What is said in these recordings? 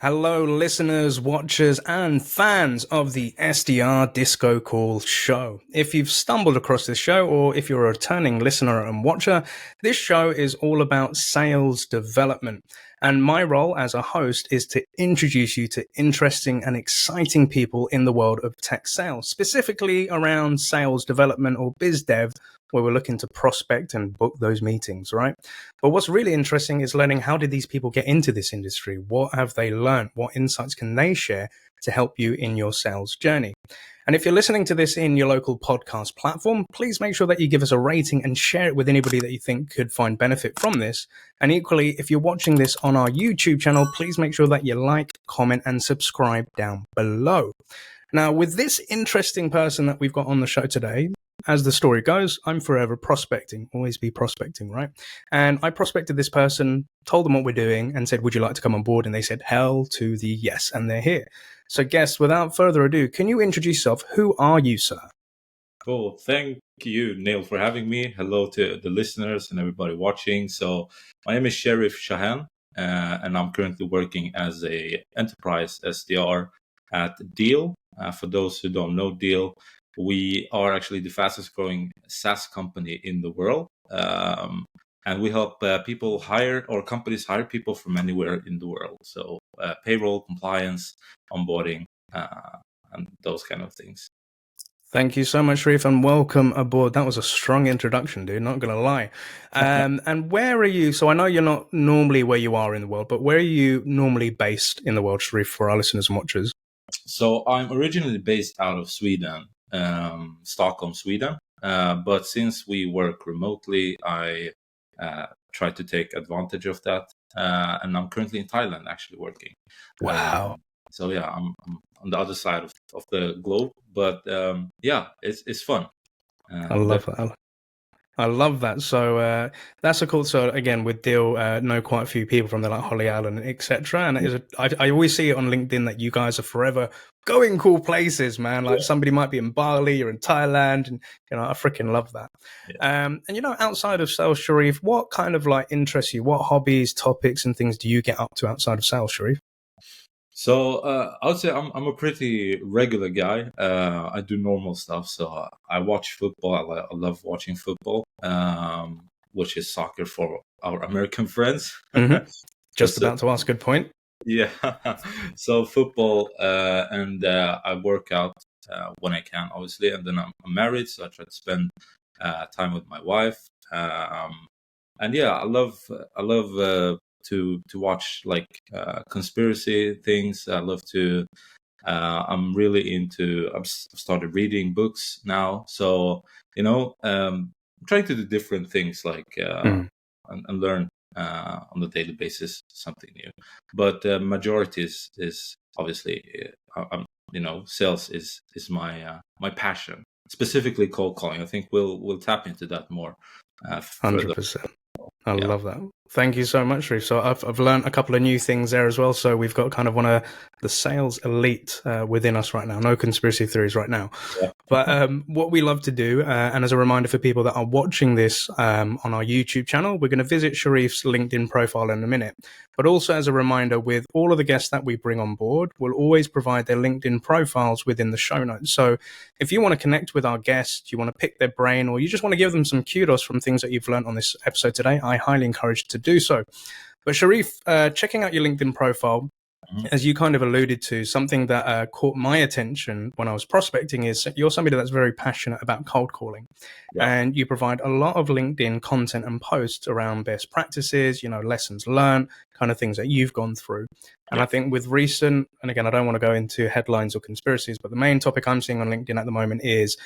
Hello, listeners, watchers, and fans of the SDR Disco Call show. If you've stumbled across this show, or if you're a returning listener and watcher, this show is all about sales development. And my role as a host is to introduce you to interesting and exciting people in the world of tech sales, specifically around sales development or biz dev, where we're looking to prospect and book those meetings, right? But what's really interesting is learning, how did these people get into this industry? What have they learned? What insights can they share to help you in your sales journey? And if you're listening to this in your local podcast platform, please make sure that you give us a rating and share it with anybody that you think could find benefit from this. And equally, if you're watching this on our YouTube channel, please make sure that you like, comment, and subscribe down below. Now, with this interesting person that we've got on the show today, as the story goes, I'm forever prospecting, always be prospecting, right? And I prospected this person, told them what we're doing, and said, would you like to come on board? And they said, hell to the yes, and they're here. So guests, without further ado, can you introduce yourself? Who are you, sir? Cool. Thank you, Neil, for having me. Hello to the listeners and everybody watching. So my name is Sherriff Shahen, and I'm currently working as a enterprise SDR at Deel. For those who don't know Deel, we are actually the fastest growing SaaS company in the world. And we help people hire, or companies hire people from anywhere in the world. So payroll, compliance, onboarding, and those kind of things. Thank you so much, Sherif, and welcome aboard. That was a strong introduction, dude, not going to lie. And where are you? So I know you're not normally where you are in the world, but where are you normally based in the world, Sherif, for our listeners and watchers? So I'm originally based out of Sweden, Stockholm, Sweden. But since we work remotely, I try to take advantage of that. And I'm currently in Thailand, actually working. Wow. So yeah, I'm on the other side of the globe, but yeah, it's fun. I love that. I love that. So that's a cool. So again, with Deel, know quite a few people from there, like Holly Allen, etc. And it is I always see it on LinkedIn that you guys are forever going cool places, man. Like somebody might be in Bali, you're in Thailand, and I freaking love that. Yeah. And outside of sales, Sherif, what kind of like interests you? What hobbies, topics, and things do you get up to outside of sales, Sherif? So I would say I'm a pretty regular guy. I do normal stuff. So I watch football. I love watching football, which is soccer for our American friends. Mm-hmm. Just about to ask. Good point. Yeah. So football, and I work out when I can, obviously. And then I'm married, so I try to spend time with my wife. And yeah, I love to watch like conspiracy things. I love to. I'm really into. I've started reading books now, so I'm trying to do different things, like and learn on a daily basis something new. But majority is obviously, sales is my my passion. Specifically, cold calling. I think we'll tap into that more. 100%. I love that. Thank you so much, Sherif. So I've learned a couple of new things there as well. So we've got kind of one of the sales elite within us right now. No conspiracy theories right now. Yeah. But what we love to do, and as a reminder for people that are watching this on our YouTube channel, we're going to visit Sherif's LinkedIn profile in a minute. But also as a reminder, with all of the guests that we bring on board, we'll always provide their LinkedIn profiles within the show notes. So if you want to connect with our guests, you want to pick their brain, or you just want to give them some kudos from things that you've learned on this episode today, I highly encourage you to do so. But Sherif, checking out your LinkedIn profile, as you kind of alluded to, something that caught my attention when I was prospecting is you're somebody that's very passionate about cold calling. Yeah. And you provide a lot of LinkedIn content and posts around best practices, lessons learned, kind of things that you've gone through. And I think with recent, and again, I don't want to go into headlines or conspiracies, but the main topic I'm seeing on LinkedIn at the moment is,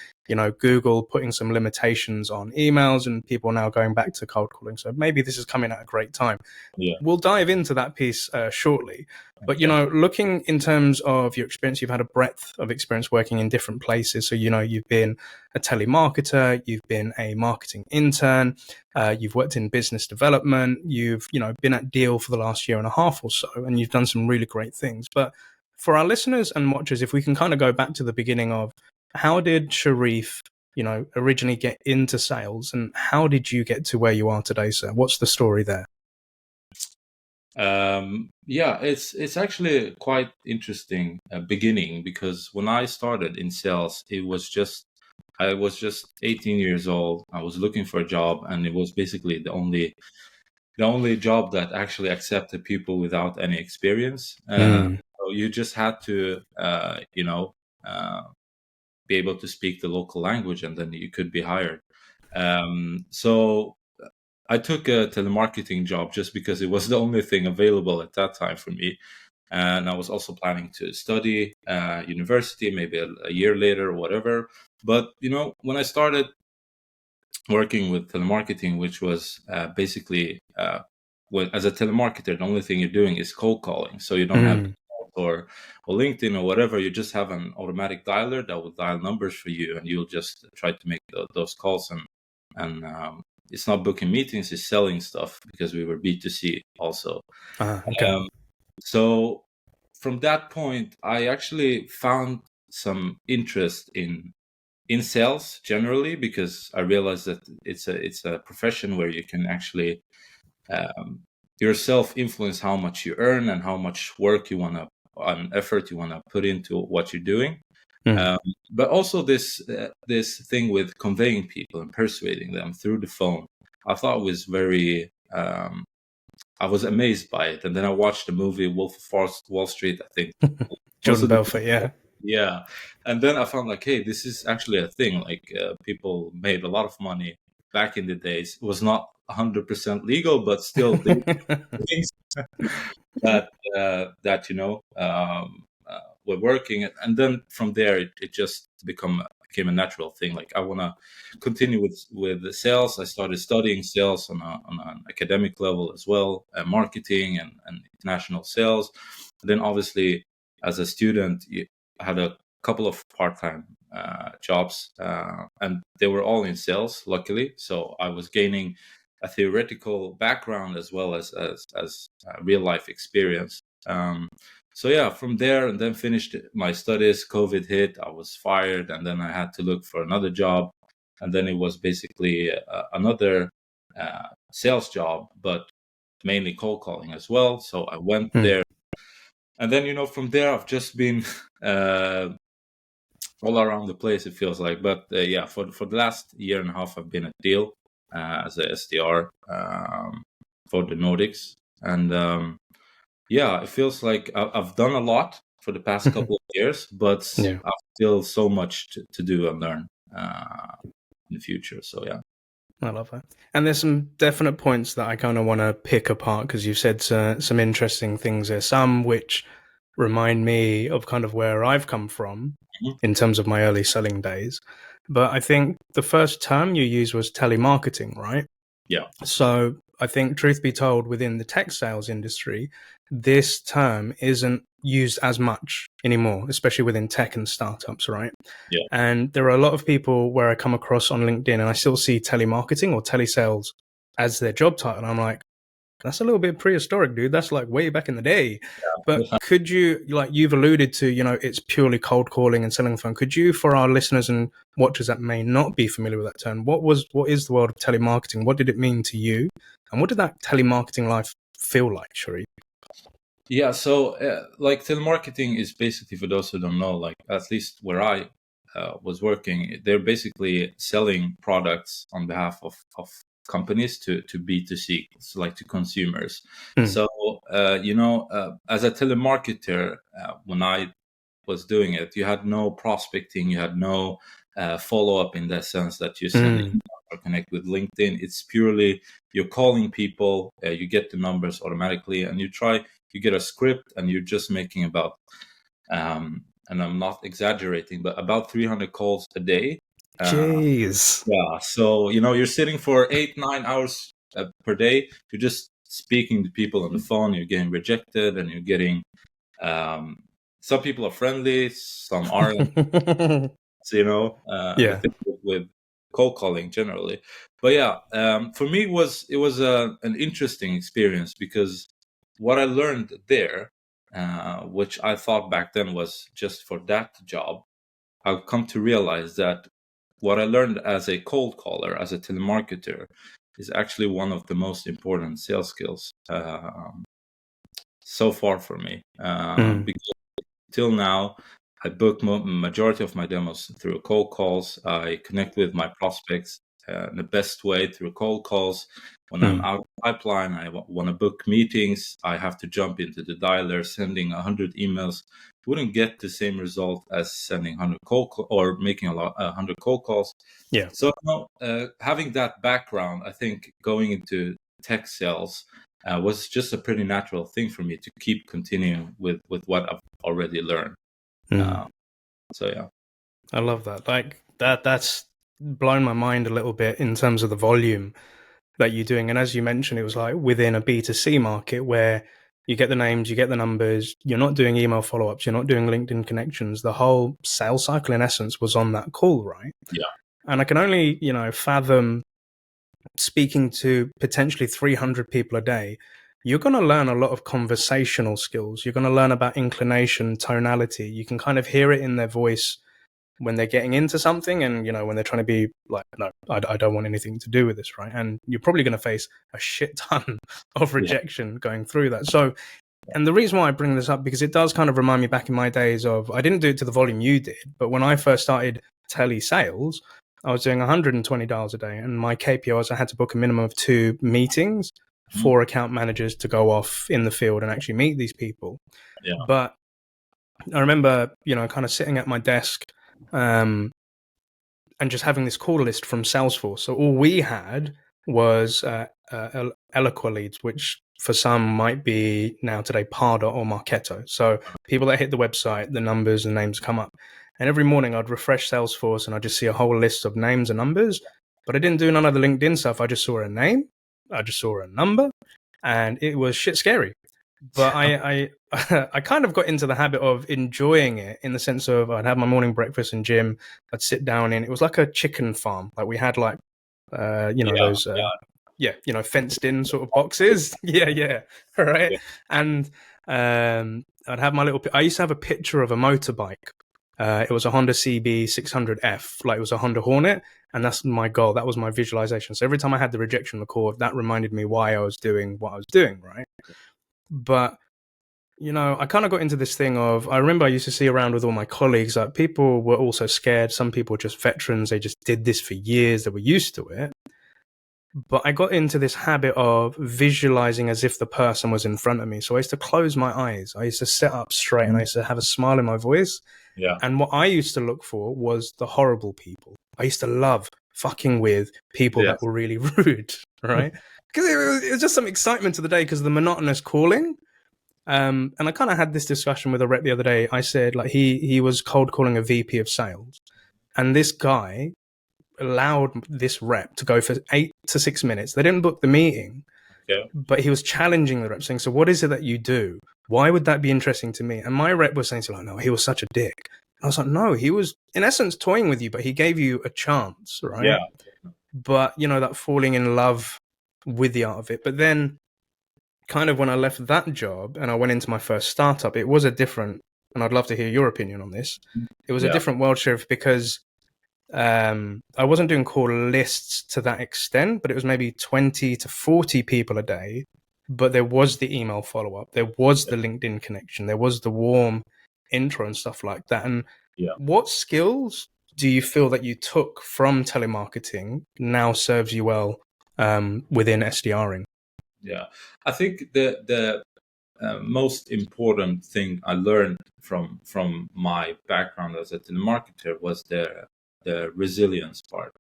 Google putting some limitations on emails and people now going back to cold calling. So maybe this is coming at a great time. Yeah. We'll dive into that piece shortly. But, looking in terms of your experience, you've had a breadth of experience working in different places. So, you've been a telemarketer, you've been a marketing intern, you've worked in business development, you've, been at Deel for the last year and a half or so, and you've done some really great things. But for our listeners and watchers, if we can kind of go back to the beginning of how did Sherif, originally get into sales, and how did you get to where you are today, sir? What's the story there? Yeah, it's actually quite interesting beginning, because when I started in sales, I was just 18 years old. I was looking for a job, and it was basically the only job that actually accepted people without any experience. So you just had to, uh, be able to speak the local language, and then you could be hired. So I took a telemarketing job just because it was the only thing available at that time for me. And I was also planning to study university, maybe a year later or whatever. But when I started working with telemarketing, which was basically as a telemarketer, the only thing you're doing is cold calling. So you don't have or LinkedIn or whatever. You just have an automatic dialer that will dial numbers for you, and you'll just try to make those calls. And it's not booking meetings; it's selling stuff, because we were B2C also. Okay. So from that point, I actually found some interest in sales generally, because I realized that it's a profession where you can actually yourself influence how much you earn and how much work you want to and effort you want to put into what you're doing. But also this thing with conveying people and persuading them through the phone, I thought was very. I was amazed by it, and then I watched the movie Wolf of Wall Street. I think most Jordan of the Belfort, yeah. yeah, and then I found like, hey, this is actually a thing. Like people made a lot of money back in the days. It was not 100% legal, but still there were things that were working. And then from there, it just became a natural thing. Like I want to continue with the sales. I started studying sales on an academic level as well, marketing and international sales. And then obviously, as a student, I had a couple of part-time jobs, and they were all in sales, luckily. So I was gaining a theoretical background as well as real life experience. So yeah, from there, and then finished my studies. COVID hit, I was fired, and then I had to look for another job. And then it was basically another sales job, but mainly cold calling as well. So I went there, and then from there I've just been all around the place, it feels like. But yeah, for the last year and a half, I've been at Deel as a SDR for the Nordics, and yeah, it feels like I've done a lot for the past couple of years, but Yeah. I've still so much to do and learn in the future. So yeah. I love that. And there's some definite points that I kind of want to pick apart, because you've said some interesting things there, some which remind me of kind of where I've come from in terms of my early selling days. But I think the first term you used was telemarketing, right? Yeah. So I think, truth be told, within the tech sales industry, this term isn't used as much anymore, especially within tech and startups, right? Yeah. And there are a lot of people where I come across on LinkedIn, and I still see telemarketing or telesales as their job title. And I'm like, that's a little bit prehistoric, dude. That's like way back in the day. But could you, like you've alluded to, it's purely cold calling and selling the phone. Could you, for our listeners and watchers that may not be familiar with that term, what is the world of telemarketing? What did it mean to you? And what did that telemarketing life feel like, Sherif? Yeah. So like telemarketing is basically, for those who don't know, like at least where I was working, they're basically selling products on behalf of companies to B2C, so like to consumers. So as a telemarketer, when I was doing it, you had no prospecting, you had no follow up in that sense that you send email or connect with LinkedIn. It's purely you're calling people, you get the numbers automatically, and you get a script, and you're just making about and I'm not exaggerating, but about 300 calls a day. Jeez. Yeah. So, you're sitting for 8-9 hours per day. You're just speaking to people on the phone. You're getting rejected, and you're getting, some people are friendly, some aren't, the Yeah. thing with cold calling generally. But yeah, for me, it was an interesting experience, because what I learned there, which I thought back then was just for that job, I've come to realize that what I learned as a cold caller, as a telemarketer, is actually one of the most important sales skills. so far for me, because till now I book majority of my demos through cold calls. I connect with my prospects in the best way through cold calls. When I'm out of pipeline, I want to book meetings, I have to jump into the dialer, sending 100 emails. Wouldn't get the same result as sending 100 or making 100 cold calls. Yeah. So having that background, I think going into tech sales was just a pretty natural thing for me to keep continuing with what I've already learned. So yeah, I love that. Like that's blown my mind a little bit in terms of the volume that you're doing. And as you mentioned, it was like within a B2C market where you get the names, you get the numbers, you're not doing email follow-ups, you're not doing LinkedIn connections. The whole sales cycle in essence was on that call, right? Yeah. And I can only, fathom speaking to potentially 300 people a day. You're going to learn a lot of conversational skills. You're going to learn about inclination, tonality. You can kind of hear it in their voice when they're getting into something, and when they're trying to be like, no, I don't want anything to do with this, right? And you're probably going to face a shit ton of rejection going through that. So, and the reason why I bring this up, because it does kind of remind me back in my days of, I didn't do it to the volume you did, but when I first started telesales, I was doing 120 dials a day, and my KPI was I had to book a minimum of 2 meetings for account managers to go off in the field and actually meet these people. Yeah. But I remember, kind of sitting at my desk and just having this call list from Salesforce. So all we had was Eloqua leads, which for some might be now today Pardot or Marketo. So people that hit the website, the numbers and names come up. And every morning I'd refresh Salesforce and I'd just see a whole list of names and numbers. But I didn't do none of the LinkedIn stuff. I just saw a name, I just saw a number, and it was shit scary. But I kind of got into the habit of enjoying it in the sense of I'd have my morning breakfast in gym. I'd sit down in, it was like a chicken farm. Like we had like, those, fenced in sort of boxes. Yeah. Right. Yeah. And I'd have my I used to have a picture of a motorbike. It was a Honda CB 600F, like it was a Honda Hornet. And that's my goal. That was my visualization. So every time I had the rejection record, that reminded me why I was doing what I was doing. Right. But, I kind of got into this thing of, I remember I used to see around with all my colleagues, like people were also scared. Some people were just veterans. They just did this for years. They were used to it. But I got into this habit of visualizing as if the person was in front of me. So I used to close my eyes. I used to sit up straight and I used to have a smile in my voice. Yeah. And what I used to look for was the horrible people. I used to love fucking with people that were really rude, right? Because it was just some excitement to the day because of the monotonous calling. And I kind of had this discussion with a rep the other day. I said, like, he was cold calling a VP of sales. And this guy allowed this rep to go for 8 to 6 minutes. They didn't book the meeting, but he was challenging the rep, saying, so what is it that you do? Why would that be interesting to me? And my rep was saying, no, he was such a dick. I was like, no, he was in essence toying with you, but he gave you a chance, right? Yeah. But, that falling in love with the art of it. But then kind of when I left that job and I went into my first startup, it was a different, and I'd love to hear your opinion on this. It was a different world, Sherif, because I wasn't doing call lists to that extent, but it was maybe 20 to 40 people a day. But there was the email follow-up, there was the LinkedIn connection, there was the warm intro and stuff like that. And what skills do you feel that you took from telemarketing now serves you well within SDRing? Yeah, I think the most important thing I learned from my background as a telemarketer was the resilience part,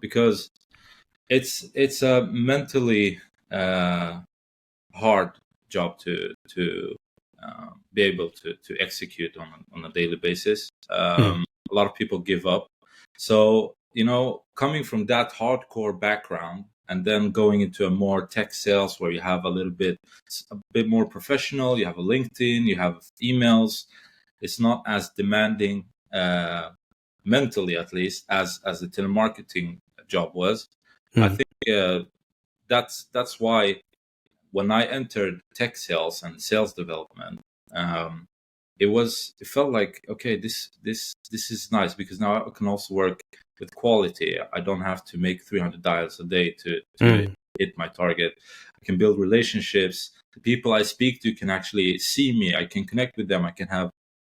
because it's a mentally hard job to be able to execute on a daily basis. A lot of people give up. So, coming from that hardcore background and then going into a more tech sales where you have a bit more professional, you have a LinkedIn, you have emails, it's not as demanding mentally, at least, as the telemarketing job was. I think that's why when I entered tech sales and sales development, it felt like, okay, this is nice because now I can also work with quality. I don't have to make 300 dials a day to hit my target. I can build relationships. The people I speak to can actually see me. I can connect with them. I can have,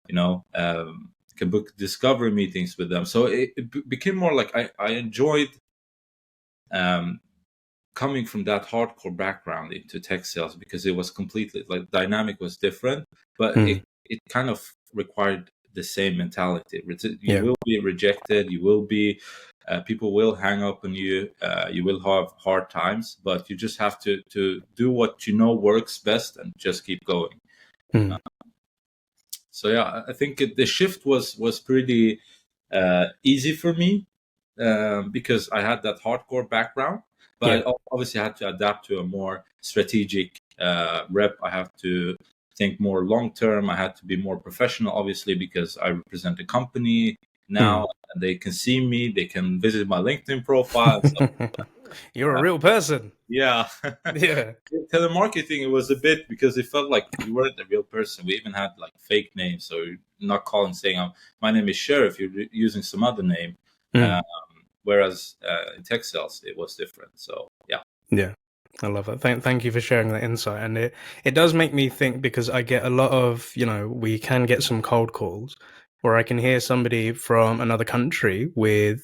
can book discovery meetings with them. So it became more like I enjoyed coming from that hardcore background into tech sales, because it was completely like dynamic was different, but it kind of required the same mentality. You will be rejected. You will be, people will hang up on you. You will have hard times, but you just have to do what you know works best and just keep going. So yeah, I think the shift was pretty easy for me because I had that hardcore background, but I obviously had to adapt to a more strategic rep. I have to think more long term. I had to be more professional, obviously, because I represent a company now. And they can see me. They can visit my LinkedIn profile. You're a real person. Yeah. Yeah. Telemarketing, it was a bit because it felt like you weren't a real person. We even had like fake names. So you're not calling saying, my name is Sherif. You're using some other name. Whereas in tech sales, it was different. So, yeah. Yeah. I love it. Thank you for sharing that insight. And it does make me think, because I get a lot of, we can get some cold calls where I can hear somebody from another country with,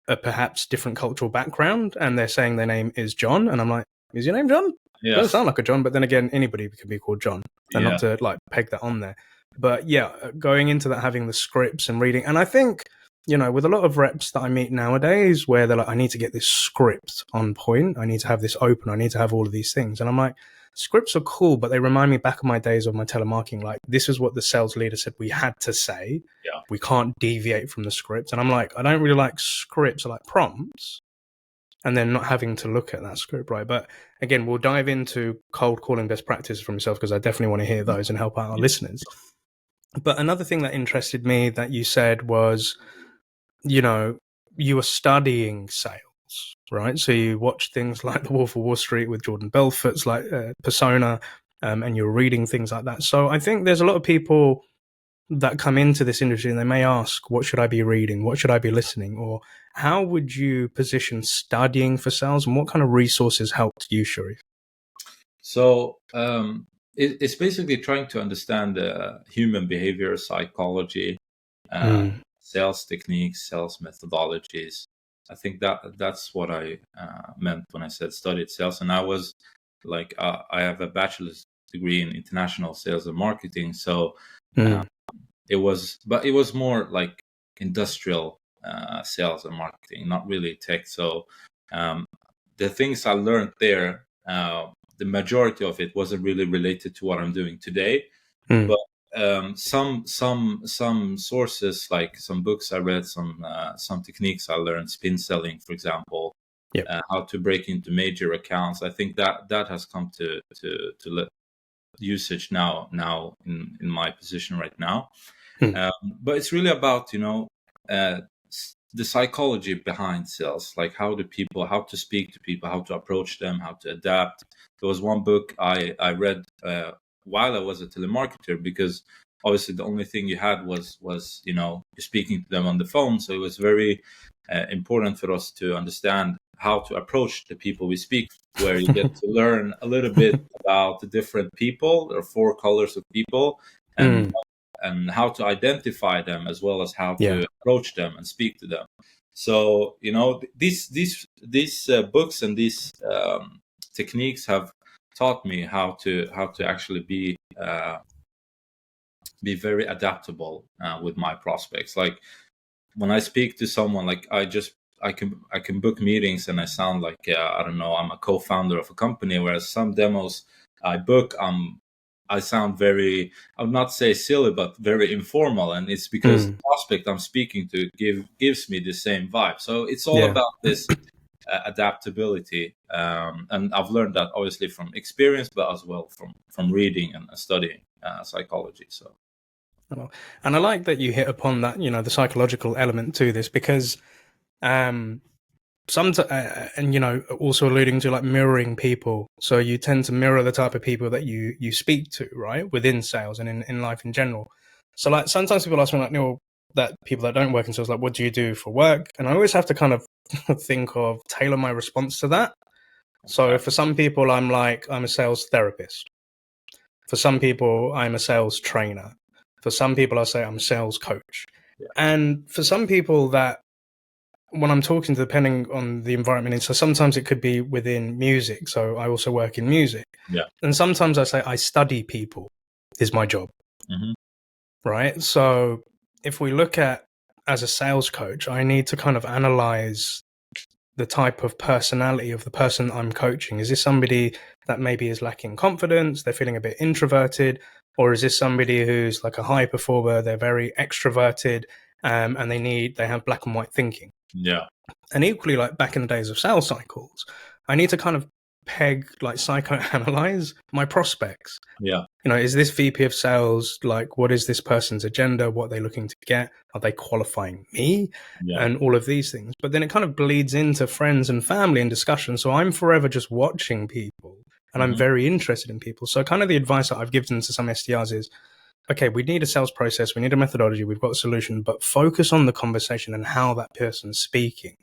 a perhaps different cultural background, and they're saying their name is John. And I'm like, is your name John? Yeah. Doesn't sound like a John, but then again, anybody can be called John. And not to like peg that on there. But yeah, going into that, having the scripts and reading. And I think, with a lot of reps that I meet nowadays where they're like, I need to get this script on point. I need to have this open. I need to have all of these things. And I'm like, scripts are cool, but they remind me back of my days of my telemarketing. Like, this is what the sales leader said we had to say. Yeah. We can't deviate from the script. And I'm like, I don't really like scripts. I like prompts, and then not having to look at that script, right? But again, we'll dive into cold calling best practices from yourself, because I definitely want to hear those and help out our listeners. But another thing that interested me that you said was, you were studying sales, right? So you watch things like The Wolf of Wall Street with Jordan Belfort's like persona, and you're reading things like that. So I think there's a lot of people that come into this industry and they may ask, what should I be reading? What should I be listening? Or how would you position studying for sales, and what kind of resources helped you, Sherif? So it's basically trying to understand human behavior, psychology, sales techniques, sales methodologies. I think that's what I meant when I said studied sales. And I was like, I have a bachelor's degree in international sales and marketing. So it was more like industrial sales and marketing, not really tech. So the things I learned there, the majority of it wasn't really related to what I'm doing today. But some sources, like some books I read, some techniques I learned, spin selling, for example, how to break into major accounts. I think that has come to usage now in my position right now. But it's really about the psychology behind sales, like how to speak to people, how to approach them, how to adapt. There was one book I read while I was a telemarketer, because obviously the only thing you had was you're speaking to them on the phone. So it was very important for us to understand how to approach the people we speak, where you get to learn a little bit about the different people. There are 4 colors of people, and how to identify them, as well as how to approach them and speak to them. So these books and these techniques have taught me how to actually be very adaptable with my prospects. Like when I speak to someone, like I can book meetings and I sound like I don't know, I'm a co-founder of a company, whereas some demos I book, I sound very, I would not say silly, but very informal, and it's because the prospect I'm speaking to gives me the same vibe. So it's all about this adaptability, and I've learned that obviously from experience, but as well from reading and studying psychology. So. And I like that you hit upon that, the psychological element to this, because and also alluding to like mirroring people. So you tend to mirror the type of people that you speak to, right, within sales and in life in general. So like sometimes people ask me like, that people that don't work in sales, like, what do you do for work? And I always have to kind of think of tailor my response to that. So for some people, I'm a sales therapist. For some people, I'm a sales trainer. For some people, I say I'm a sales coach. Yeah. And for some people that when I'm talking to, depending on the environment, so sometimes it could be within music. So I also work in music. Yeah. And sometimes I say I study people is my job. Mm-hmm. Right. So if we look at as a sales coach, I need to kind of analyze the type of personality of the person I'm coaching. Is this somebody that maybe is lacking confidence? They're feeling a bit introverted, or is this somebody who's like a high performer? They're very extroverted, and they have black and white thinking. Yeah. And equally, like back in the days of sales cycles, I need to kind of psychoanalyze my prospects. Yeah. Is this VP of sales, like, what is this person's agenda? What are they looking to get? Are they qualifying me? Yeah. And all of these things. But then it kind of bleeds into friends and family and discussion. So I'm forever just watching people and I'm very interested in people. So kind of the advice that I've given to some SDRs is, okay, we need a sales process. We need a methodology. We've got a solution, but focus on the conversation and how that person's speaking.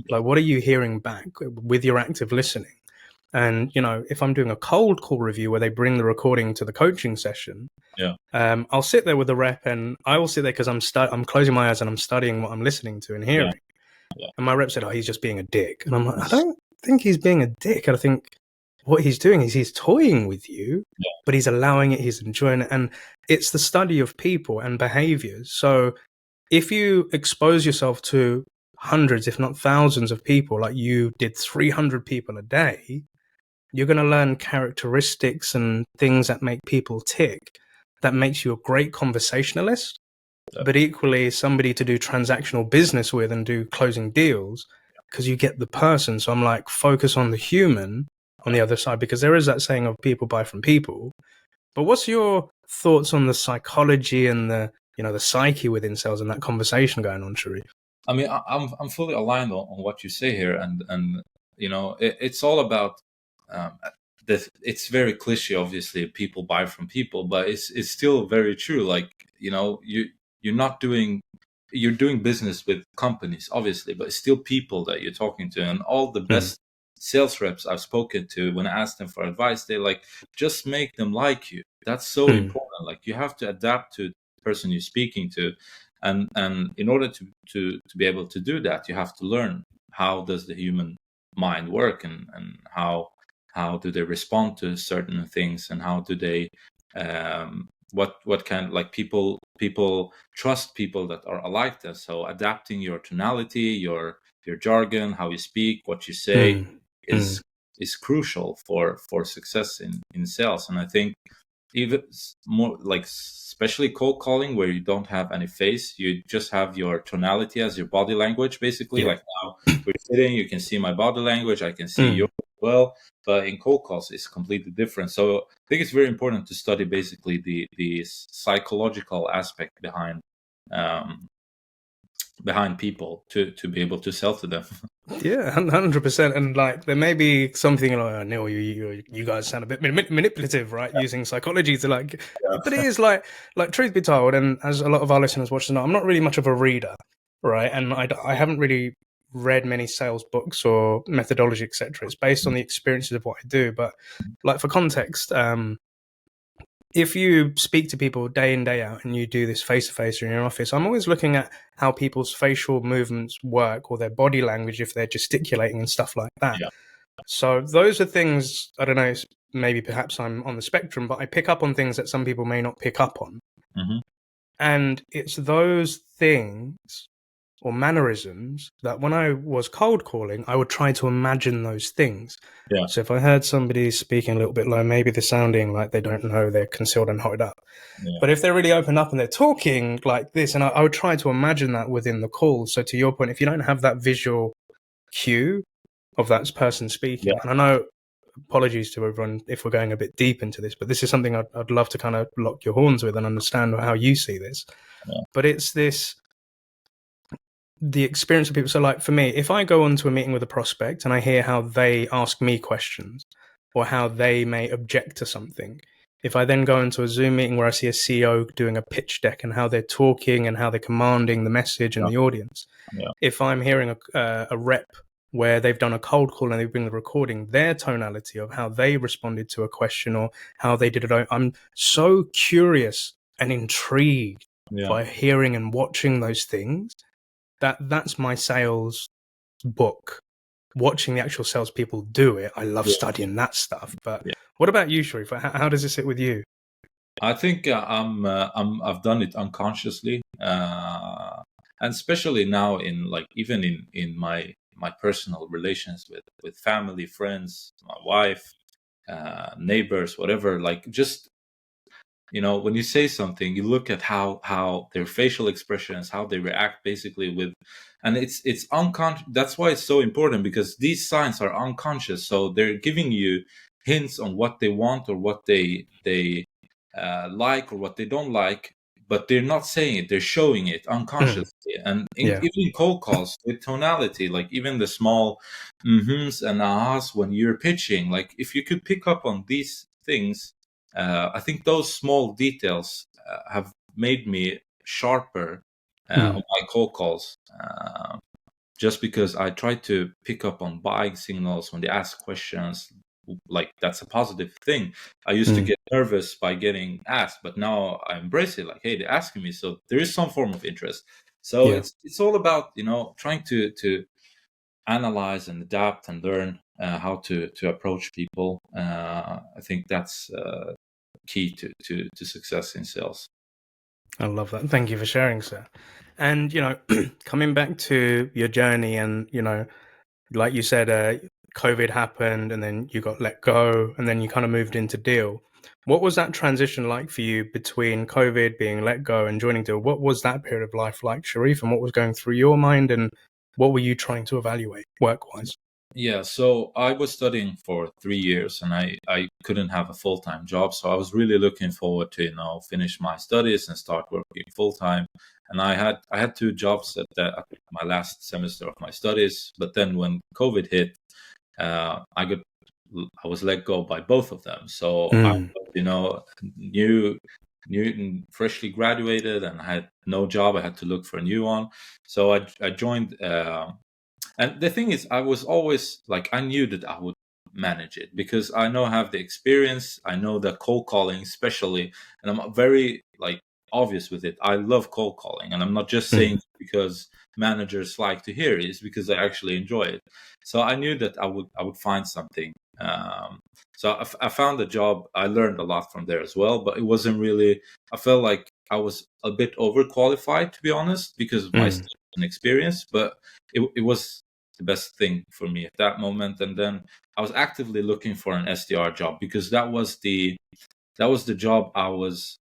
Like, what are you hearing back with your active listening? And, if I'm doing a cold call review where they bring the recording to the coaching session, I'll sit there with the rep and I will sit there because I'm closing my eyes and I'm studying what I'm listening to and hearing. Yeah. And my rep said, he's just being a dick. And I'm like, I don't think he's being a dick. I think what he's doing is he's toying with you, but he's allowing it, he's enjoying it. And it's the study of people and behaviors. So if you expose yourself to hundreds, if not thousands of people, like you did 300 people a day, you're going to learn characteristics and things that make people tick. That makes you a great conversationalist, but equally somebody to do transactional business with and do closing deals because you get the person. So I'm like, focus on the human on the other side, because there is that saying of people buy from people. But what's your thoughts on the psychology and the psyche within sales and that conversation going on, Sherif? I mean, I'm fully aligned on what you say here, and it's all about. It's very cliche, obviously. People buy from people, but it's still very true. Like you're doing business with companies, obviously, but it's still people that you're talking to. And all the best sales reps I've spoken to, when I ask them for advice, they like, just make them like you. That's so important. Like, you have to adapt to the person you're speaking to, and in order to be able to do that, you have to learn how does the human mind work, and how do they respond to certain things, and how do they what kind, like, people trust people that are alike them. So adapting your tonality, your jargon, how you speak, what you say is crucial for success in sales. And I think even more, like, especially cold calling, where you don't have any face, you just have your tonality as your body language, basically. Like, now we're sitting, you can see my body language, I can see yours as well, but in cold calls it's completely different. So I think it's very important to study basically the psychological aspect behind people to be able to sell to them. Yeah, 100%. And like, there may be something like, Neil, you guys sound a bit manipulative, right? Using psychology to but it is like truth be told, and as a lot of our listeners watch tonight, I'm not really much of a reader, right? And I haven't really read many sales books or methodology, etc. It's based on the experiences of what I do. But like, for context, if you speak to people day in, day out, and you do this face-to-face or in your office, I'm always looking at how people's facial movements work, or their body language, if they're gesticulating and stuff like that. Yeah. So those are things, I don't know, maybe perhaps I'm on the spectrum, but I pick up on things that some people may not pick up on. And it's those things or mannerisms that when I was cold calling, I would try to imagine those things. Yeah. So if I heard somebody speaking a little bit low, maybe they're sounding like they don't know, they're concealed and held up. Yeah. But if they're really opened up and they're talking like this, and I would try to imagine that within the call. So to your point, if you don't have that visual cue of that person speaking, and I know, apologies to everyone if we're going a bit deep into this, but this is something I'd love to kind of lock your horns with and understand how you see this. Yeah. But it's the experience of people. So like, for me, if I go onto a meeting with a prospect and I hear how they ask me questions or how they may object to something, if I then go into a Zoom meeting where I see a CEO doing a pitch deck and how they're talking and how they're commanding the message and the audience, if I'm hearing a rep where they've done a cold call and they've been recording their tonality of how they responded to a question or how they did it. I'm so curious and intrigued by hearing and watching those things. That's my sales book. Watching the actual salespeople do it, I love studying that stuff. But what about you, Sherif? How does it sit with you? I think I've done it unconsciously, and especially now even in my personal relations with family, friends, my wife, neighbors, whatever. Like, just, when you say something, you look at how their facial expressions, how they react, basically and it's unconscious. That's why it's so important, because these signs are unconscious, so they're giving you hints on what they want or what they like or what they don't like, but they're not saying it, they're showing it unconsciously. And even in cold calls with tonality, like even the small mm-hms and ahs when you're pitching, like if you could pick up on these things, I think those small details have made me sharper on my cold calls, just because I try to pick up on buying signals when they ask questions. Like, that's a positive thing. I used to get nervous by getting asked, but now I embrace it. Like, hey, they're asking me, so there is some form of interest. So it's all about trying to analyze and adapt and learn how to approach people. I think that's key to success in sales. I love that. Thank you for sharing, sir. And coming back to your journey, and like you said, COVID happened, and then you got let go, and then you kind of moved into Deel. What was that transition like for you between COVID, being let go, and joining Deel? What was that period of life like, Sherif, and what was going through your mind, and what were you trying to evaluate work-wise? Yeah, so I was studying for 3 years, and I couldn't have a full-time job. So I was really looking forward to, finish my studies and start working full-time. And I had 2 jobs at my last semester of my studies. But then when COVID hit, I was let go by both of them. So I, new freshly graduated, and I had no job. I had to look for a new one. So I joined. And the thing is, I was always like, I knew that I would manage it, because I have the experience. I know the cold calling, especially, and I'm very obvious with it. I love cold calling, and I'm not just saying it because managers like to hear it. It's because I actually enjoy it. So I knew that I would find something. So I found a job. I learned a lot from there as well, but it wasn't really. I felt like I was a bit overqualified, to be honest, because of my studies and experience. But it was the best thing for me at that moment. And then I was actively looking for an SDR job, because that was the job I was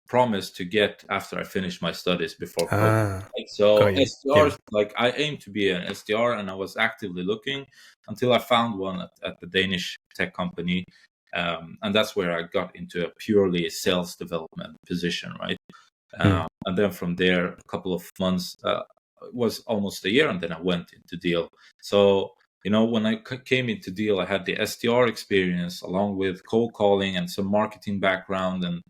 promised to get after I finished my studies before COVID. So SDRs, I aimed to be an SDR, and I was actively looking until I found one at the Danish tech company. And that's where I got into a purely sales development position, right? And then from there, a couple of months, it was almost a year, and then I went into Deel. So, when I came into Deel, I had the SDR experience along with cold calling and some marketing background and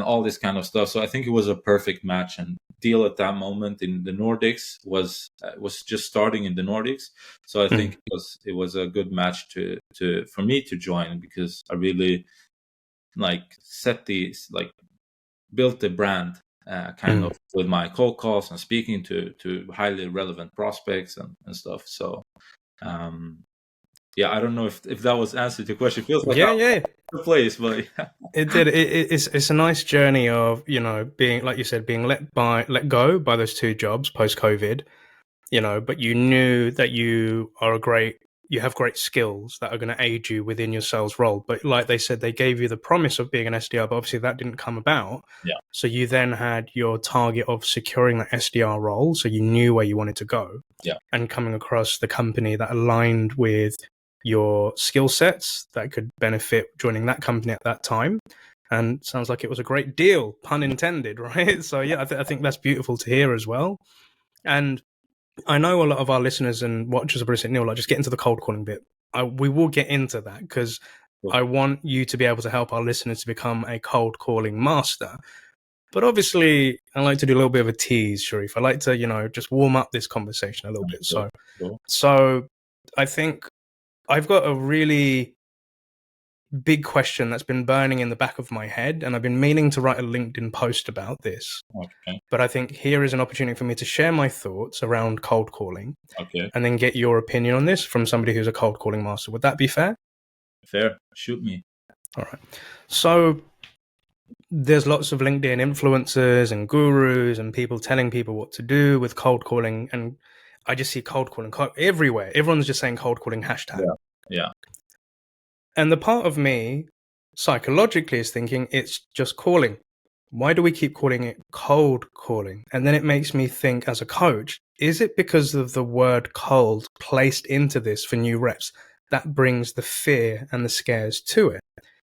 all this kind of stuff. So I think it was a perfect match. And Deel at that moment in the Nordics was just starting in the Nordics. So I think it was a good match for me to join, because I really built the brand kind of with my cold calls and speaking to highly relevant prospects and stuff. So I don't know if that was answered to your question. It feels like the place, but it did. It's a nice journey of being, like you said, being let go by those 2 jobs post COVID. But you knew that you have great skills that are going to aid you within your sales role. But like they said, they gave you the promise of being an SDR, but obviously that didn't come about. Yeah. So you then had your target of securing that SDR role. So you knew where you wanted to go. Yeah. And coming across the company that aligned with your skill sets that could benefit joining that company at that time. And sounds like it was a great deal, pun intended, right? So I think that's beautiful to hear as well. And I know a lot of our listeners and watchers are probably saying, Neil, just get into the cold calling bit. We will get into that, because I want you to be able to help our listeners to become a cold calling master. But obviously, I like to do a little bit of a tease, Sherif. I like to, just warm up this conversation a little bit. So I think I've got a really big question that's been burning in the back of my head, and I've been meaning to write a LinkedIn post about this. Okay. But I think here is an opportunity for me to share my thoughts around cold calling. Okay. And then get your opinion on this from somebody who's a cold calling master. Would that be fair? Fair. Shoot me. All right. So there's lots of LinkedIn influencers and gurus and people telling people what to do with cold calling. And I just see cold calling everywhere. Everyone's just saying cold calling hashtag. Yeah. And the part of me psychologically is thinking it's just calling. Why do we keep calling it cold calling? And then it makes me think as a coach, is it because of the word cold placed into this for new reps that brings the fear and the scares to it?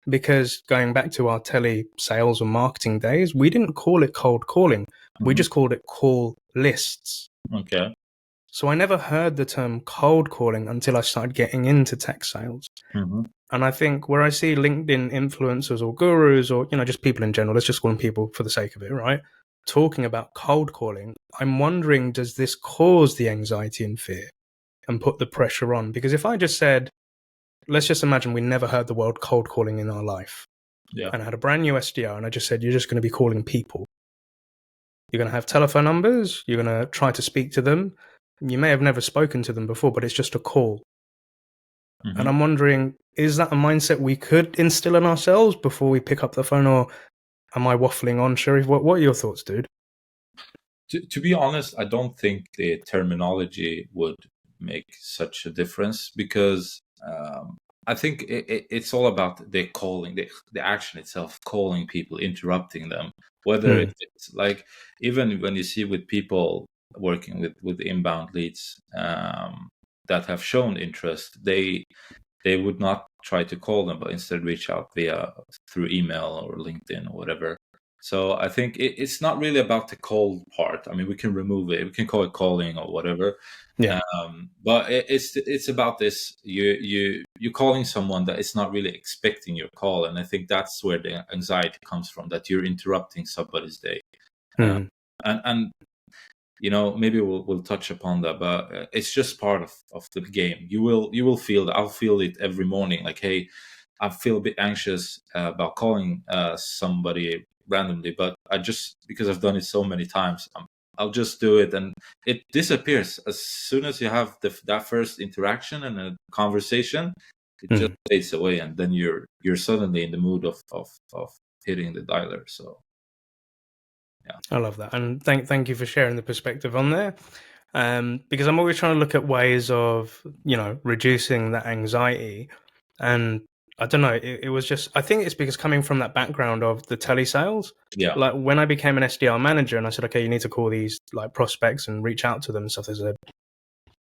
Because going back to our tele sales or marketing days, we didn't call it cold calling. We just called it call lists. Okay. So I never heard the term cold calling until I started getting into tech sales. And I think where I see LinkedIn influencers or gurus or, just people in general, let's just call them people for the sake of it, right? Talking about cold calling, I'm wondering, does this cause the anxiety and fear and put the pressure on? Because if I just said, let's just imagine we never heard the word cold calling in our life. Yeah. And I had a brand new SDR and I just said, you're just going to be calling people. You're going to have telephone numbers. You're going to try to speak to them. You may have never spoken to them before, but it's just a call. And I'm wondering, is that a mindset we could instill in ourselves before we pick up the phone, or am I waffling on, Sherif? What are your thoughts, dude? To be honest, I don't think the terminology would make such a difference because I think it's all about the calling, the action itself, calling people, interrupting them. Whether it's like, even when you see with people working with inbound leads that have shown interest, they would not try to call them, but instead reach out through email or LinkedIn or whatever. So I think it's not really about the cold part. I mean, we can remove it. We can call it calling or whatever. Yeah. But it's about this. You're calling someone that is not really expecting your call, and I think that's where the anxiety comes from. That you're interrupting somebody's day, and maybe we'll touch upon that, but it's just part of the game. You will feel that. I'll feel it every morning. Like, hey, I feel a bit anxious about calling somebody randomly, but I just, because I've done it so many times, I'll just do it, and it disappears as soon as you have that first interaction and a conversation. It just fades away, and then you're suddenly in the mood of hitting the dialer. So. Yeah. I love that, and thank you for sharing the perspective on there, because I'm always trying to look at ways of reducing that anxiety, and I don't know, it was just, I think it's because coming from that background of the telesales, like when I became an SDR manager and I said, okay, you need to call these like prospects and reach out to them and stuff, they said,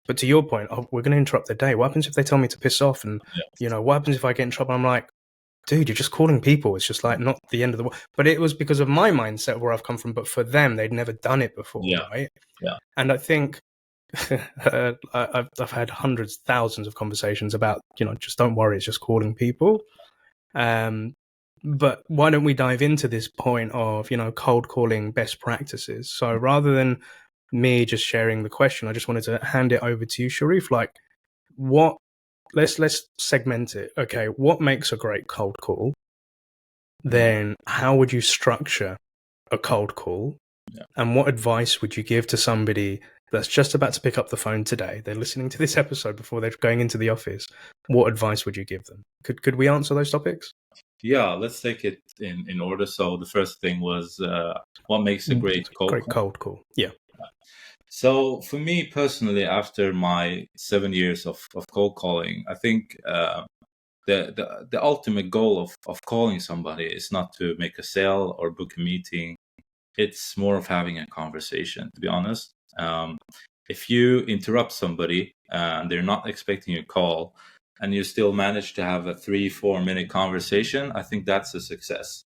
but to your point, we're going to interrupt their day. What happens if they tell me to piss off? And what happens if I get in trouble? I'm like, dude, you're just calling people. It's just like not the end of the world. But it was because of my mindset where I've come from. But for them, they'd never done it before, right? Yeah. And I think I've had hundreds, thousands of conversations about, just don't worry, it's just calling people. But why don't we dive into this point of, cold calling best practices? So rather than me just sharing the question, I just wanted to hand it over to you, Sherif. Like, let's segment it. Okay, what makes a great cold call? Then how would you structure a cold call? Yeah. And what advice would you give to somebody that's just about to pick up the phone today? They're listening to this episode before they're going into the office. What advice would you give them? Could we answer those topics? Yeah, let's take it in order. So the first thing was what makes a great cold call. Yeah. So for me personally, after my 7 years of cold calling, I think the ultimate goal of calling somebody is not to make a sale or book a meeting. It's more of having a conversation, to be honest. If you interrupt somebody and they're not expecting your call and you still manage to have a 3-4 minute conversation, I think that's a success.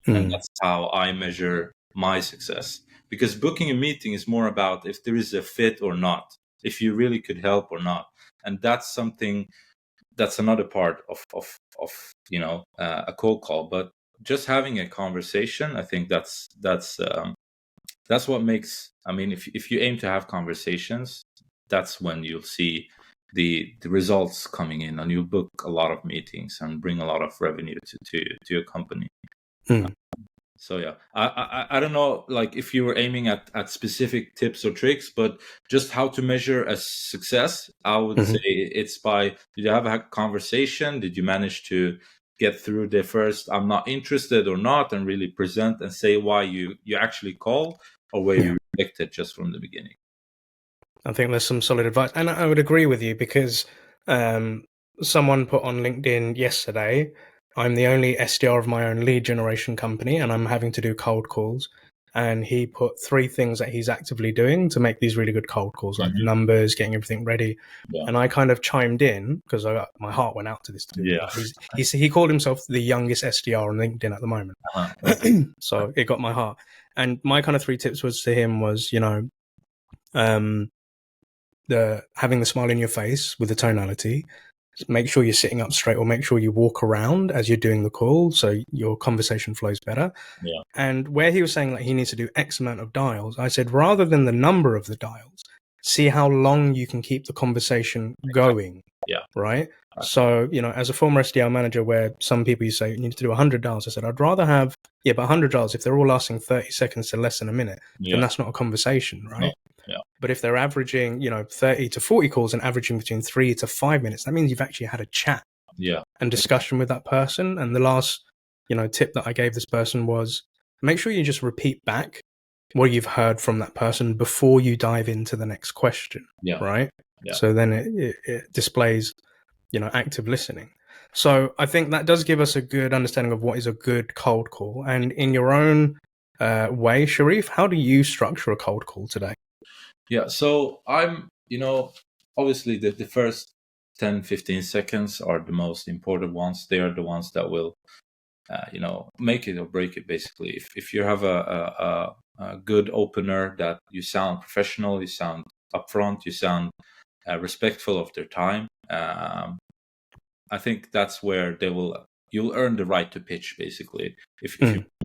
And that's how I measure my success. Because booking a meeting is more about if there is a fit or not, if you really could help or not. And that's something, that's another part of a cold call. But just having a conversation, I think that's what makes. I mean, if you aim to have conversations, that's when you'll see the results coming in, and you'll book a lot of meetings and bring a lot of revenue to your company. So yeah, I don't know, like if you were aiming at specific tips or tricks, but just how to measure a success, I would say it's by, did you have a conversation? Did you manage to get through the first I'm not interested or not, and really present and say why you actually call, or were you rejected just from the beginning? I think there's some solid advice, and I would agree with you, because someone put on LinkedIn yesterday, I'm the only SDR of my own lead generation company, and I'm having to do cold calls. And he put 3 things that he's actively doing to make these really good cold calls, like the numbers, getting everything ready. Yeah. And I kind of chimed in because my heart went out to this dude. Yeah. Like he called himself the youngest SDR on LinkedIn at the moment. So it got my heart. And my kind of 3 tips was to him was, having the smile in your face with the tonality. Make sure you're sitting up straight, or make sure you walk around as you're doing the call so your conversation flows better. Yeah. And where he was saying like he needs to do X amount of dials, I said, rather than the number of the dials, see how long you can keep the conversation going. Yeah. Right. So, as a former SDR manager, where some people you say you need to do 100 dials, I said, I'd rather have, but 100 dials, if they're all lasting 30 seconds to less than a minute, then that's not a conversation, right? No. Yeah. But if they're averaging, 30 to 40 calls and averaging between 3 to 5 minutes, that means you've actually had a chat and discussion with that person. And the last, tip that I gave this person was make sure you just repeat back what you've heard from that person before you dive into the next question. Yeah. Right. Yeah. So then it displays, active listening. So I think that does give us a good understanding of what is a good cold call. And in your own way, Sherif, how do you structure a cold call today? Yeah, so I'm, obviously the first 10, 15 seconds are the most important ones. They are the ones that will, make it or break it, basically. If you have a good opener, that you sound professional, you sound upfront, you sound respectful of their time, I think that's where you'll earn the right to pitch, basically.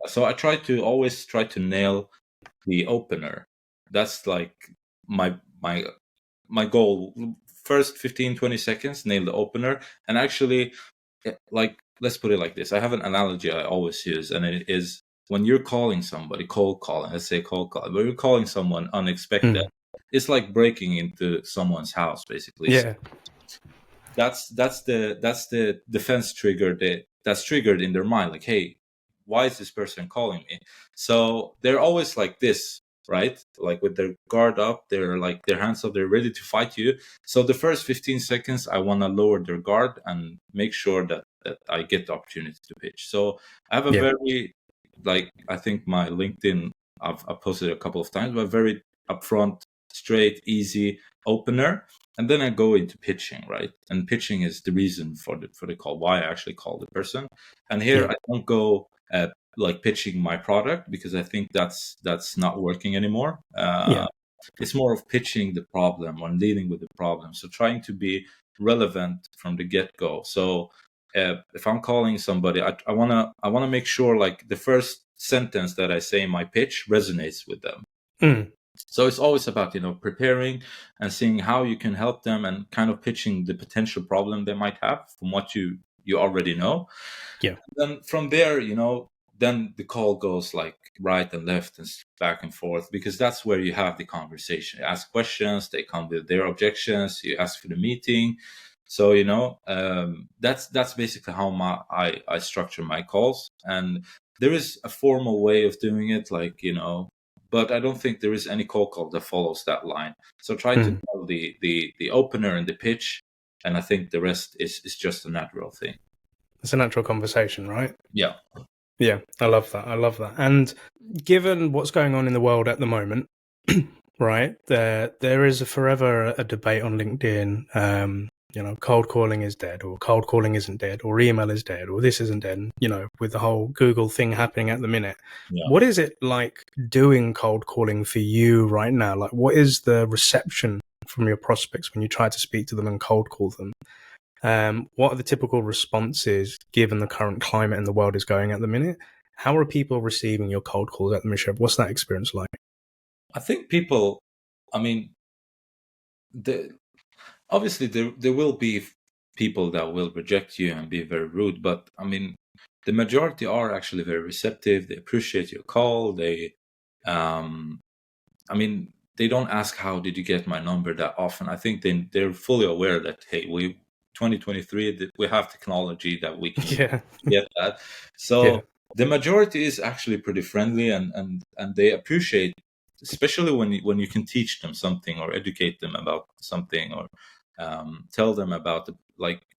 So I always try to nail the opener. That's like my goal. First 15, 20 seconds, nail the opener. And actually, like, let's put it like this. I have an analogy I always use, and it is when you're calling somebody, cold calling, let's say cold call, when you're calling someone unexpected, it's like breaking into someone's house, basically. Yeah. So that's the defense trigger that's triggered in their mind. Like, hey, why is this person calling me? So they're always like this, right? Like with their guard up, they're like their hands up, they're ready to fight you. So the first 15 seconds, I want to lower their guard and make sure that I get the opportunity to pitch. So I have a very, like, I think my LinkedIn, I've posted a couple of times, but very upfront, straight, easy opener. And then I go into pitching, right? And pitching is the reason for the call, why I actually call the person. And here I don't go like pitching my product, because I think that's not working anymore. It's more of pitching the problem or leading with the problem. So trying to be relevant from the get-go. So if I'm calling somebody, I wanna make sure like the first sentence that I say in my pitch resonates with them. So it's always about, preparing and seeing how you can help them and kind of pitching the potential problem they might have from what you already know. Yeah. And then from there, then the call goes like right and left and back and forth, because that's where you have the conversation. You ask questions, they come with their objections, you ask for the meeting. So, that's basically how I structure my calls. And there is a formal way of doing it, like, but I don't think there is any cold call that follows that line. So try to tell the opener and the pitch, and I think the rest is just a natural thing. It's a natural conversation, right? Yeah. Yeah, I love that. And given what's going on in the world at the moment, right, there is forever a debate on LinkedIn, cold calling is dead, or cold calling isn't dead, or email is dead, or this isn't dead, with the whole Google thing happening at the minute. Yeah. What is it like doing cold calling for you right now? Like, what is the reception from your prospects when you try to speak to them and cold call them? What are the typical responses given the current climate and the world is going at the minute? How are people receiving your cold calls at the minute? What's that experience like? I think people, I mean, obviously there will be people that will reject you and be very rude, but I mean, the majority are actually very receptive. They appreciate your call. I mean, they don't ask how did you get my number that often. I think they're fully aware that, hey, 2023 we have technology that we can get that. So the majority is actually pretty friendly, and they appreciate, especially when you can teach them something or educate them about something, or tell them about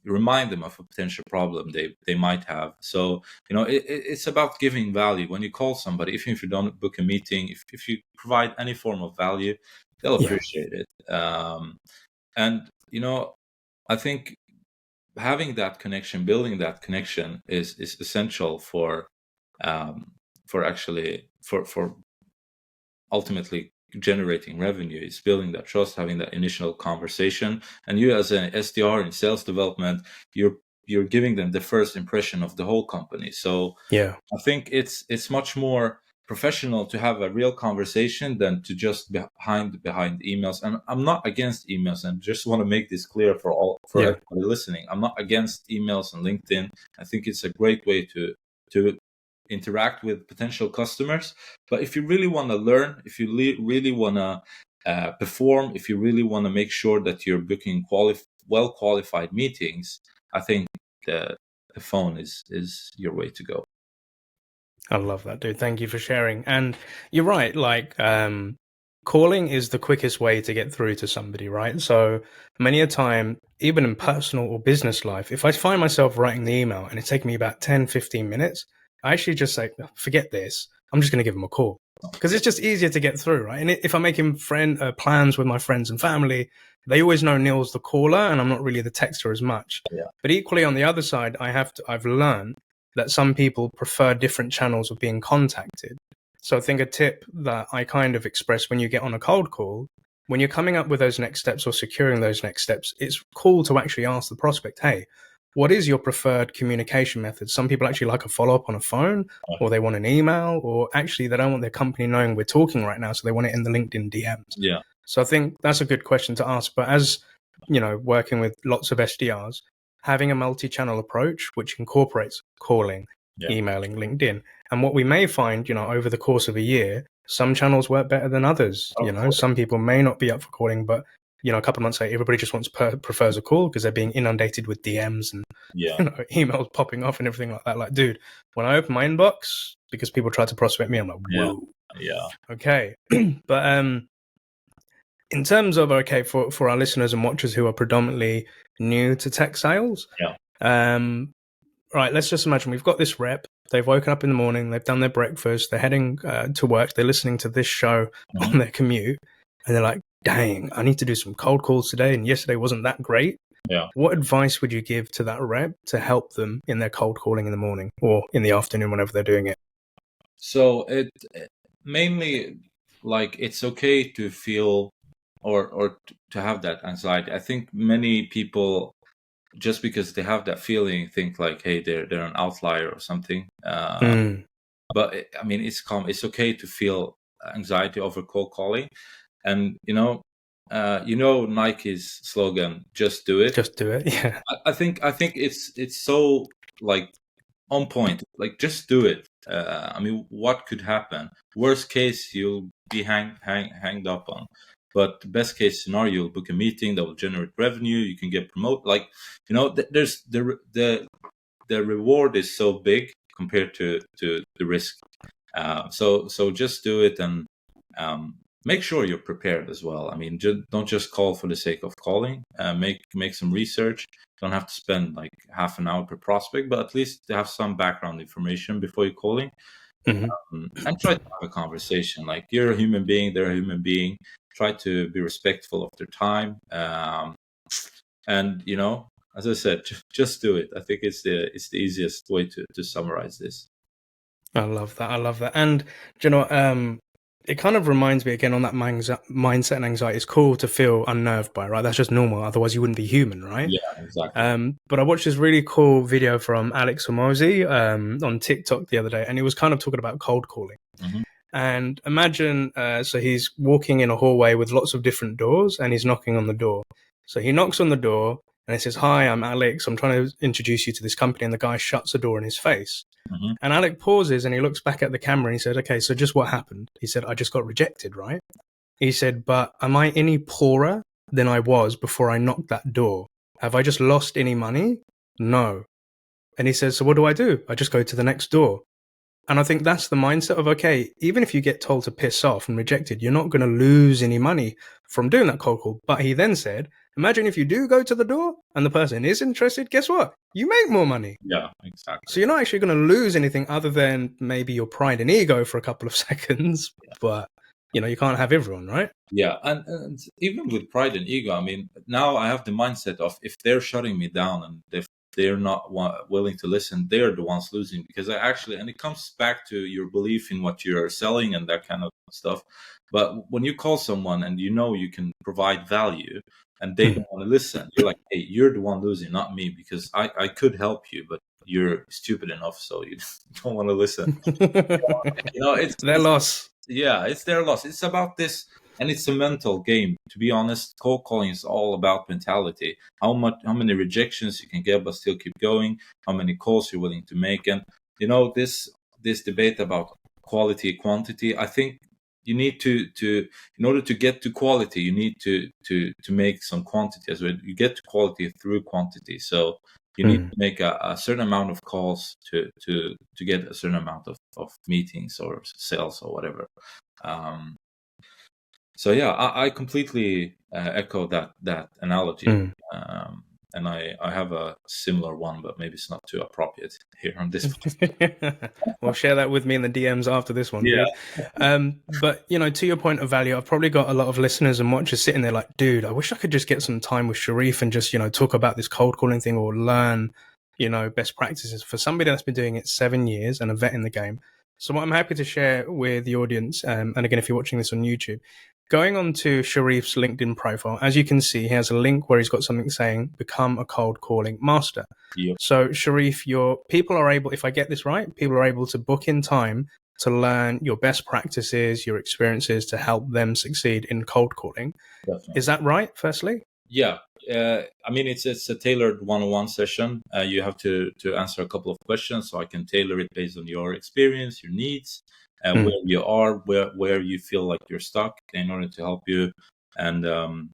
remind them of a potential problem they might have. So it's about giving value. When you call somebody, even if you don't book a meeting, if you provide any form of value, they'll appreciate it. And I think having that connection, building that connection is essential for actually for ultimately generating revenue. Is building that trust, having that initial conversation. And you as an SDR in sales development, you're giving them the first impression of the whole company. So I think it's much more professional to have a real conversation than to just behind emails. And I'm not against emails, and just want to make this clear for everybody listening. I'm not against emails and LinkedIn. I think it's a great way to interact with potential customers. But if you really want to learn, if you really want to perform, if you really want to make sure that you're booking well qualified meetings, I think the phone is your way to go. I love that, dude. Thank you for sharing. And you're right, calling is the quickest way to get through to somebody, right? So many a time, even in personal or business life, if I find myself writing the email and it's taking me about 10, 15 minutes, I actually just say, forget this. I'm just going to give them a call because it's just easier to get through, right? And if I'm making plans with my friends and family, they always know Neil's the caller and I'm not really the texter as much. But equally on the other side, I've learned that some people prefer different channels of being contacted. So I think a tip that I kind of express when you get on a cold call, when you're coming up with those next steps or securing those next steps, it's cool to actually ask the prospect, hey, what is your preferred communication method? Some people actually like a follow-up on a phone, or they want an email, or actually they don't want their company knowing we're talking right now, so they want it in the LinkedIn DMs. So I think that's a good question to ask. But as working with lots of SDRs, having a multi-channel approach, which incorporates calling, emailing, LinkedIn. And what we may find, over the course of a year, some channels work better than others. Some people may not be up for calling, but a couple of months later, everybody just prefers a call because they're being inundated with DMs and emails popping off and everything like that. Like, dude, when I open my inbox, because people try to prospect me, I'm like, whoa. Okay. But in terms of, for our listeners and watchers who are predominantly new to tech sales, right, let's just imagine we've got this rep. They've woken up in the morning, they've done their breakfast, they're heading to work, they're listening to this show on their commute, and they're like, dang, I need to do some cold calls today, and yesterday wasn't that great. What advice would you give to that rep to help them in their cold calling in the morning or in the afternoon, whenever they're doing it? So it mainly, it's okay to feel or to have that anxiety. I think many people, just because they have that feeling, think like, hey, they're an outlier or something. But I mean, it's okay to feel anxiety over cold calling. And Nike's slogan, just do it. Just do it. Yeah. I think it's so on point. Just do it. I mean, what could happen? Worst case, you'll be hanged up on. But best case scenario, you'll book a meeting that will generate revenue. You can get promoted. There's the reward is so big compared to the risk. So just do it, and make sure you're prepared as well. I mean, don't just call for the sake of calling. Make some research. Don't have to spend half an hour per prospect, but at least have some background information before you're calling. And try to have a conversation. You're a human being, they're a human being. Try to be respectful of their time. And as I said, just do it. I think it's the easiest way to summarize this. I love that. And it kind of reminds me again on that mindset and anxiety. It's cool to feel unnerved by, right? That's just normal. Otherwise, you wouldn't be human, right? Yeah, exactly. But I watched this really cool video from Alex Hormozy on TikTok the other day, and he was kind of talking about cold calling. Mm-hmm. And imagine, so he's walking in a hallway with lots of different doors, and he's knocking on the door. So he knocks on the door, and he says, "Hi, I'm Alex. I'm trying to introduce you to this company." And the guy shuts the door in his face. Mm-hmm. And Alec pauses and he looks back at the camera and he said, "Okay, so just what happened?" He said, "I just got rejected, right?" He said, "But am I any poorer than I was before I knocked that door? Have I just lost any money? No." And he says, "So what do? I just go to the next door." And I think that's the mindset of, okay, even if you get told to piss off and rejected, you're not going to lose any money from doing that cold call. But he then said, imagine if you do go to the door and the person is interested, guess what? You make more money. Yeah, exactly. So you're not actually going to lose anything other than maybe your pride and ego for a couple of seconds. But, you know, you can't have everyone, right? Yeah, and even with pride and ego, I mean, now I have the mindset of if they're shutting me down and if they're not willing to listen, they're the ones losing, because I actually, and it comes back to your belief in what you're selling and that kind of stuff. But when you call someone and you know you can provide value and they don't want to listen, you're like, hey, you're the one losing, not me, because I could help you, but you're stupid enough, so you don't want to listen. You know, it's their loss. Yeah, it's their loss. It's about this, and it's a mental game. To be honest, cold calling is all about mentality. How many rejections you can get but still keep going, how many calls you're willing to make. And you know, this debate about quality, quantity, I think you need to in order to get to quality, you need to make some quantity as well. You get to quality through quantity. So you need to make a certain amount of calls to get a certain amount of meetings or sales or whatever. So yeah, I completely echo that analogy. And I have a similar one, but maybe it's not too appropriate here on this. Well, share that with me in the DMs after this one, Yeah. dude. But, you know, to your point of value, I've probably got a lot of listeners and watchers sitting there like, dude, I wish I could just get some time with Sherif and just, you know, talk about this cold calling thing or learn, you know, best practices for somebody that's been doing it 7 years and a vet in the game. So what I'm happy to share with the audience, and again, if you're watching this on YouTube, going on to Sherif's LinkedIn profile, as you can see, he has a link where he's got something saying, become a cold calling master. Yep. So Sherif, your people are able, if I get this right, people are able to book in time to learn your best practices, your experiences to help them succeed in cold calling. Definitely. Is that right, firstly? Yeah. I mean, it's a tailored one-on-one session. You have to answer a couple of questions, so I can tailor it based on your experience, your needs, and where you are, where you feel like you're stuck, in order to help you. And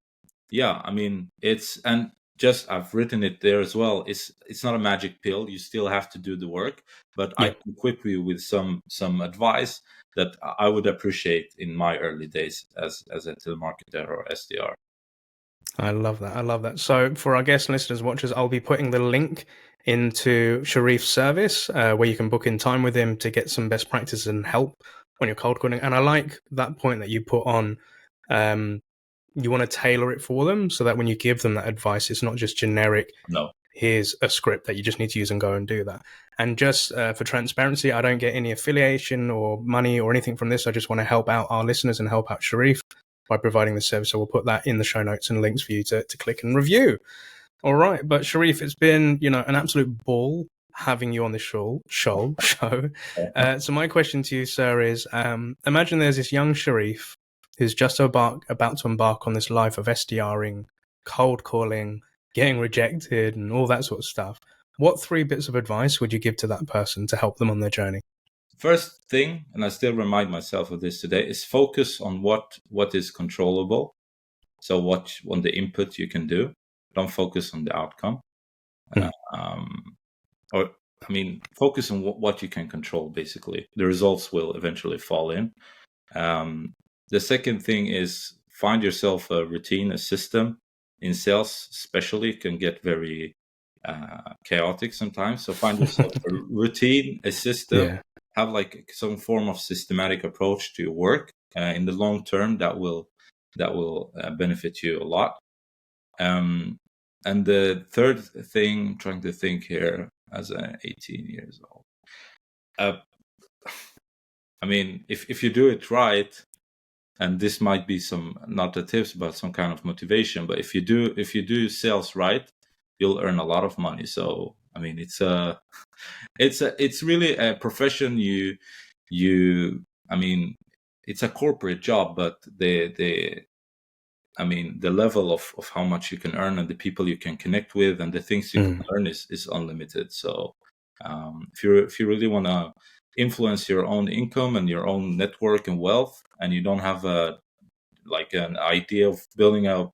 yeah, I mean, I've written it there as well. It's not a magic pill. You still have to do the work, but I can equip you with some advice that I would appreciate in my early days as a telemarketer or SDR. I love that. I love that. So for our guest listeners, watchers, I'll be putting the link into Sherif's service where you can book in time with him to get some best practices and help when you're cold calling. And I like that point that you put on. You want to tailor it for them so that when you give them that advice, it's not just generic. No. Here's a script that you just need to use and go and do that. And just for transparency, I don't get any affiliation or money or anything from this. I just want to help out our listeners and help out Sherif by providing this service. So we'll put that in the show notes and links for you to click and review. All right. But Sherif, it's been, you know, an absolute ball having you on this show. So my question to you, sir, is imagine there's this young Sherif who's just about to embark on this life of SDRing, cold calling, getting rejected and all that sort of stuff. What 3 bits of advice would you give to that person to help them on their journey? First thing, and I still remind myself of this today, is focus on what is controllable. So what on the input you can do. Don't focus on the outcome. Focus on what you can control, basically. The results will eventually fall in. The second thing is find yourself a routine, a system. In sales, especially, can get very chaotic sometimes. So find yourself a routine, a system, have like some form of systematic approach to your work. In the long term, that will benefit you a lot. And the third thing, I'm trying to think here as an 18 years old. I mean, if you do it right, and this might be some, not the tips, but some kind of motivation. But if you do sales right, you'll earn a lot of money. So I mean, it's really a profession. I mean, it's a corporate job, but the level of how much you can earn and the people you can connect with and the things you can learn is unlimited. So if you really want to influence your own income and your own network and wealth, and you don't have an idea of building a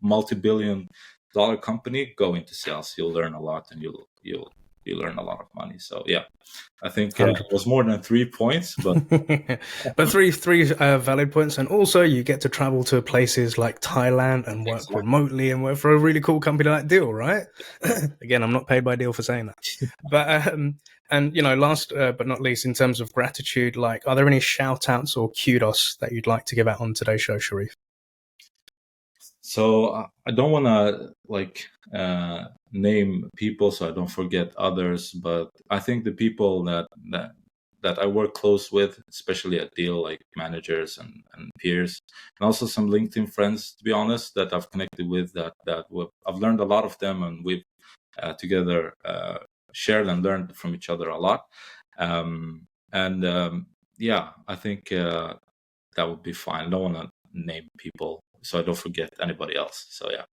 multi-billion-dollar company, go into sales. You'll learn a lot, and you'll earn a lot of money. So yeah, I think it was more than 3 points, but but three valid points. And also you get to travel to places like Thailand and work remotely and work for a really cool company like Deel, right? Again, I'm not paid by Deel for saying that. But and last but not least, in terms of gratitude, like, are there any shout outs or kudos that you'd like to give out on today's show, Sherif? So I don't want to name people so I don't forget others, but I think the people that I work close with, especially at Deel, like managers and peers, and also some LinkedIn friends, to be honest, that I've connected with, that I've learned a lot of them, and we've together shared and learned from each other a lot. Yeah, I think that would be fine. I don't want to name people so I don't forget anybody else. So yeah.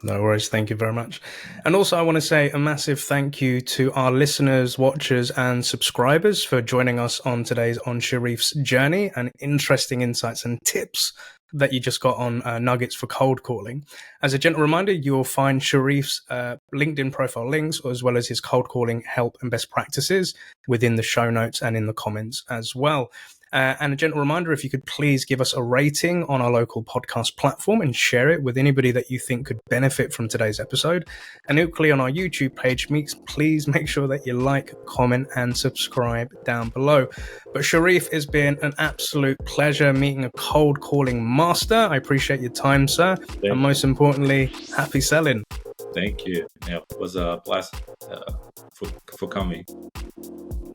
No worries. Thank you very much. And also I want to say a massive thank you to our listeners, watchers and subscribers for joining us on today's On Sherif's journey and interesting insights and tips that you just got on nuggets for cold calling. As a gentle reminder, you'll find Sherif's LinkedIn profile links, as well as his cold calling help and best practices within the show notes and in the comments as well. And a gentle reminder, if you could please give us a rating on our local podcast platform and share it with anybody that you think could benefit from today's episode. And equally on our YouTube page, please make sure that you like, comment, and subscribe down below. But Sherif, it's been an absolute pleasure meeting a cold calling master. I appreciate your time, sir. And most importantly, happy selling. Thank you. Yeah, it was a blast for coming.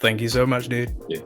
Thank you so much, dude. Yeah.